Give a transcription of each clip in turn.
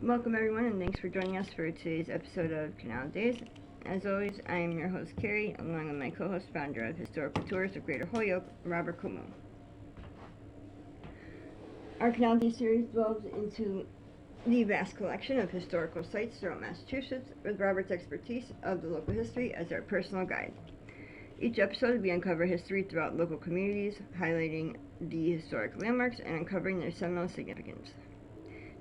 Welcome everyone and thanks for joining us for today's episode of Canal Days. As always, I am your host Carrie, along with my co-host, founder of Historical Tours of Greater Holyoke, Robert Como. Our Canal Days series delves into the vast collection of historical sites throughout Massachusetts, with Robert's expertise of the local history as our personal guide. Each episode we uncover history throughout local communities, highlighting the historic landmarks and uncovering their seminal significance.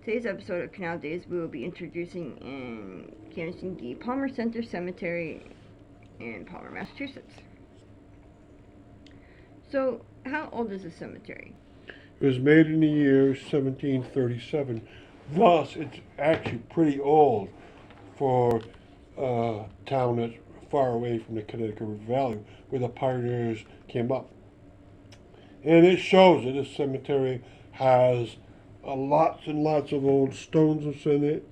Today's episode of Canal Days, we will be introducing and canvassing the Palmer Center Cemetery in Palmer, Massachusetts. So, how old is the cemetery? It was made in the year 1737. Thus, it's actually pretty old for a town that's far away from the Connecticut River Valley, where the pioneers came up. And it shows that this cemetery has lots and lots of old stones within it,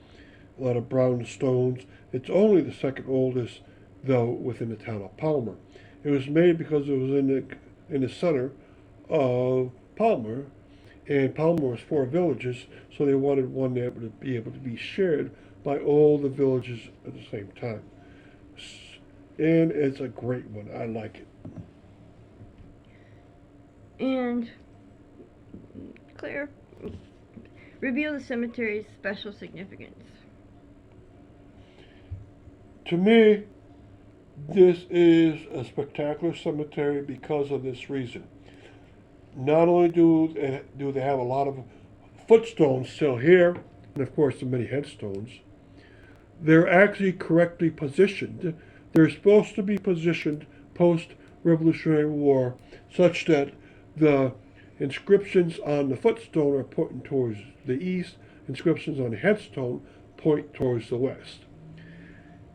a lot of brown stones. It's only the second oldest, though, within the town of Palmer. It was made because it was in the center of Palmer, and Palmer was 4 villages, so they wanted one that would be able to be shared by all the villages at the same time. And it's a great one. I like it. And Claire, reveal the cemetery's special significance. To me, this is a spectacular cemetery because of this reason. Not only do they have a lot of footstones still here, and of course the many headstones, they're actually correctly positioned. They're supposed to be positioned post-Revolutionary War such that the inscriptions on the footstone are pointing towards the east, inscriptions on the headstone point towards the west.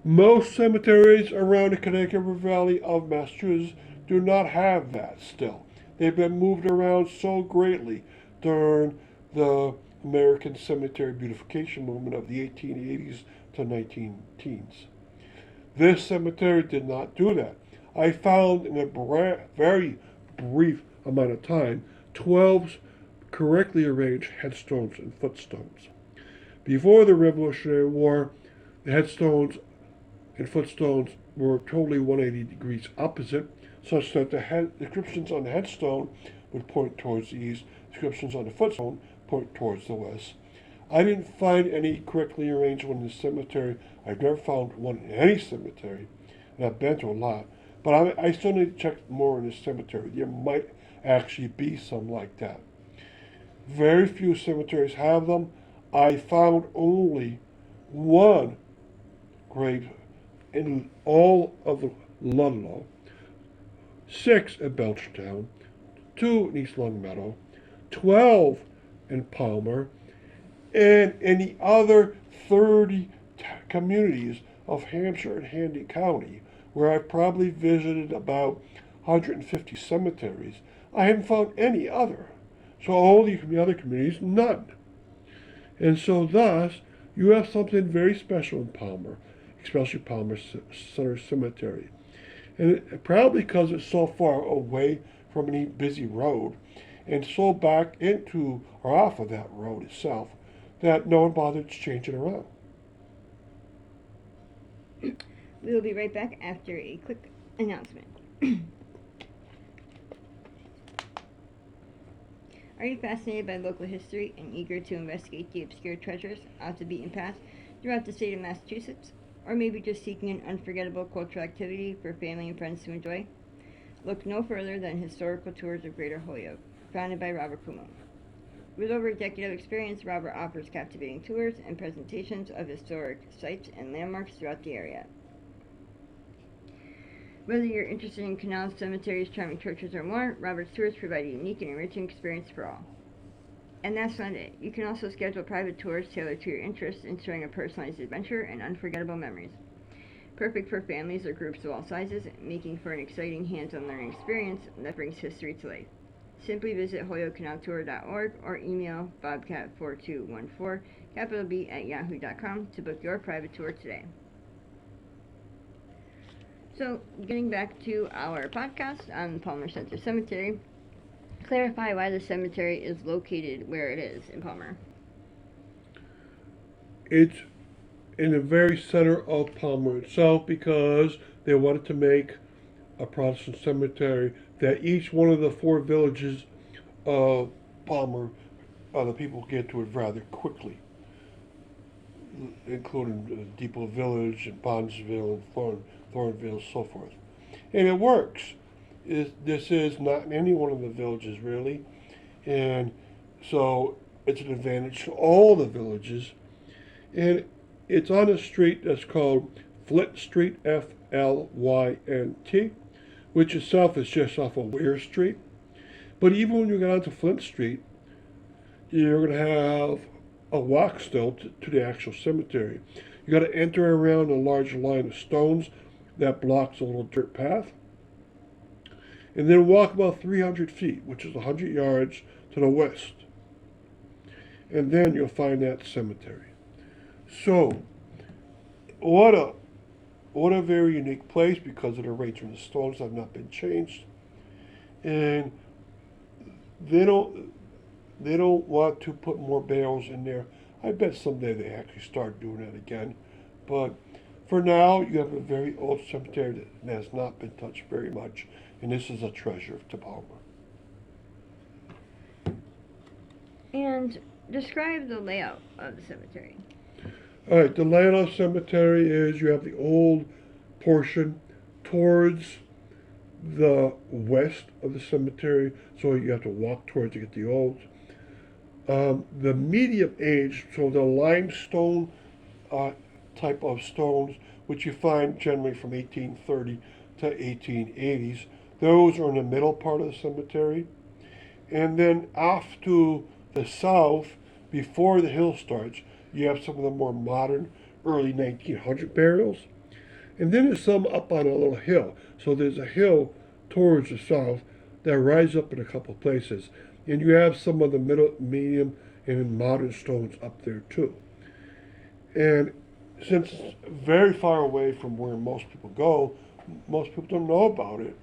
Most cemeteries around the Connecticut River Valley of Massachusetts do not have that still. They've been moved around so greatly during the American cemetery beautification movement of the 1880s to 19 teens. This cemetery did not do that. I found in a very brief amount of time 12 correctly arranged headstones and footstones. Before the Revolutionary War, the headstones and footstones were totally 180 degrees opposite, such that the inscriptions on the headstone would point towards the east, inscriptions on the footstone point towards the west. I didn't find any correctly arranged one in the cemetery. I've never found one in any cemetery, and I've been to a lot. But I still need to check more in the cemetery. There might actually be some like that. Very few cemeteries have them. I found only one grave in all of the Ludlow, 6 at Belchertown, 2 in East Longmeadow, 12 in Palmer, and in the other 30 communities of Hampshire and Handy County, where I've probably visited about 150 cemeteries, I haven't found any other. So all the other communities, none. And so thus, you have something very special in Palmer, especially Palmer Center Cemetery. And probably because it's so far away from any busy road and so back into or off of that road itself that no one bothered changing around. We will be right back after a quick announcement. Are you fascinated by local history and eager to investigate the obscure treasures off the beaten path throughout the state of Massachusetts? Or maybe just seeking an unforgettable cultural activity for family and friends to enjoy? Look no further than Historical Tours of Greater Holyoke, founded by Robert Como. With over a decade of experience, Robert offers captivating tours and presentations of historic sites and landmarks throughout the area. Whether you're interested in canals, cemeteries, charming churches, or more, Robert's tours provide a unique and enriching experience for all. And that's not it. You can also schedule private tours tailored to your interests, ensuring a personalized adventure and unforgettable memories. Perfect for families or groups of all sizes, making for an exciting hands-on learning experience that brings history to life. Simply visit holyokecanaltour.org or email bobcat4214, capital B, @yahoo.com to book your private tour today. So, getting back to our podcast on Palmer Center Cemetery, clarify why the cemetery is located where it is in Palmer. it's in the very center of Palmer itself because they wanted to make a Protestant cemetery that each one of the four villages of Palmer, the people get to it rather quickly, including Depot Village and Bondsville and Thornville, so forth. And it works. This is not in any one of the villages really, and so it's an advantage to all the villages. And it's on a street that's called Flint Street, Flynt, which itself is just off of Weir Street. But even when you get onto Flint Street, you're going to have a walk still to the actual cemetery. You got to enter around a large line of stones that blocks a little dirt path, and then walk about 300 feet, which is 100 yards to the west. And then you'll find that cemetery. So, what a very unique place because of the arrangement of stones have not been changed, and they don't want to put more burials in there. I bet someday they actually start doing that again, but for now you have a very old cemetery that has not been touched very much, and this is a treasure to Palmer. And describe the layout of the cemetery. All right, the layout of the cemetery is you have the old portion towards the west of the cemetery, so you have to walk towards to get the old. The medium age, so the limestone type of stones, which you find generally from 1830 to 1880s, those are in the middle part of the cemetery. And then off to the south, before the hill starts, you have some of the more modern early 1900 burials. And then there's some up on a little hill. So there's a hill towards the south that rises up in a couple of places. And you have some of the middle, medium, and modern stones up there too. And since it's very far away from where most people go, most people don't know about it.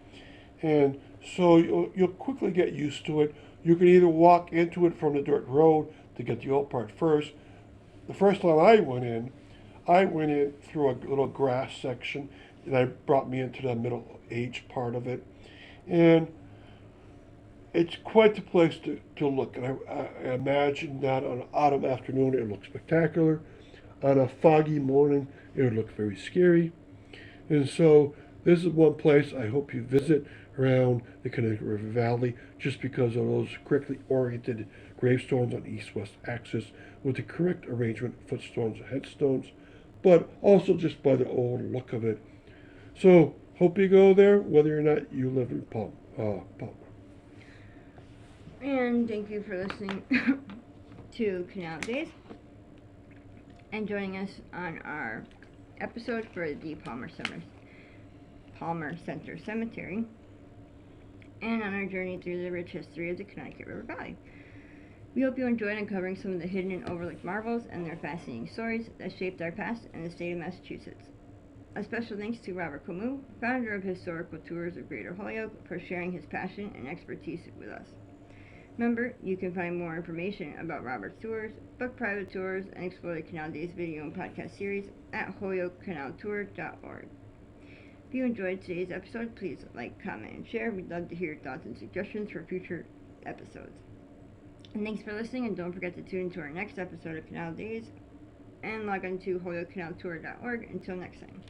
And so you'll quickly get used to it. You can either walk into it from the dirt road to get the old part first. The first time I went in through a little grass section, and that brought me into the middle age part of it. And it's quite the place to look. And I imagine that on an autumn afternoon it looks spectacular. On a foggy morning it would look very scary. And so this is one place I hope you visit around the Connecticut River Valley, just because of those correctly oriented gravestones on east-west axis with the correct arrangement of footstones and headstones, but also just by the old look of it. So hope you go there, whether or not you live in Palmer. And thank you for listening to Canal Days and joining us on our episode for the Palmer Center Cemetery, and on our journey through the rich history of the Connecticut River Valley. We hope you enjoyed uncovering some of the hidden and overlooked marvels and their fascinating stories that shaped our past and the state of Massachusetts. A special thanks to Robert Camus, founder of Historical Tours of Greater Holyoke, for sharing his passion and expertise with us. Remember, you can find more information about Robert's tours, book private tours, and explore the Canal Days video and podcast series at holyokecanaltour.org. If you enjoyed today's episode, please like, comment, and share. We'd love to hear your thoughts and suggestions for future episodes. And thanks for listening, and don't forget to tune into our next episode of Canal Days, and log on to holyokecanaltour.org. Until next time.